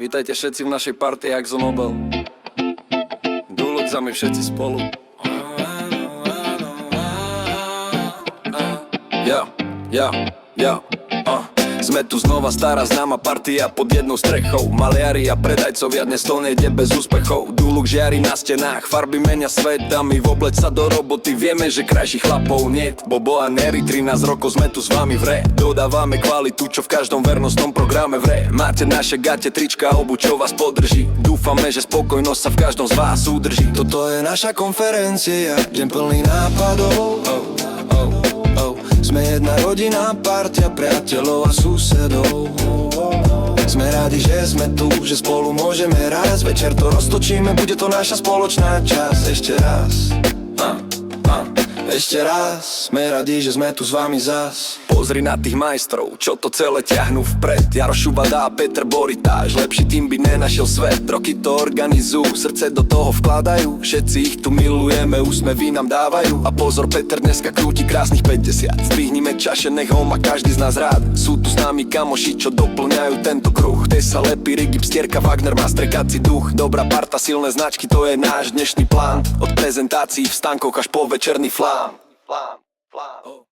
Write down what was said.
Vítajte všetci v našej party AxoNobel. Dúľok za my všetci spolu. Sme tu znova, stará známa partia pod jednou strechou. Maliari a predajcovia, dnes to nejde bez úspechov. Dúľok žiari na stenách, farby menia svet a my vobleť sa do roboty. Vieme, že krajších chlapov niet. Bobo a Neri, 13 rokov sme tu s vami v re. Dodávame kvalitu, čo v každom vernostnom programe v re. Máte naše gate, trička, obu, čo vás podrží. Dúfame, že spokojnosť sa v každom z vás udrží. Toto je naša konferencia, deň plný nápadov. Sme jedna rodina, partia priateľov a susedov. Sme rádi, že sme tu, že spolu môžeme raz. Večer to roztočíme, bude to naša spoločná časť. Ešte raz, ešte raz. Sme radi, že sme tu s vami zas. Pozri na tých majstrov, čo to celé ťahnú vpred. Jaro Šubada a Peter Boritáš, lepší tým by nenašiel svet. Roky to organizujú, srdce do toho vkladajú. Všetci ich tu milujeme, úsmevy nám dávajú. A pozor, Peter dneska krúti krásnych 50. Zdvihnime čaše, nech ho má každý z nás rád. Sú tu s nami kamoši, čo doplňajú tento kruh. Tesa, Lepy, Rigip, Stierka, Wagner má strekací duch. Dobrá parta, silné značky, to je náš dnešný plán. Od prezentácií v stánkoch až po večerný flám.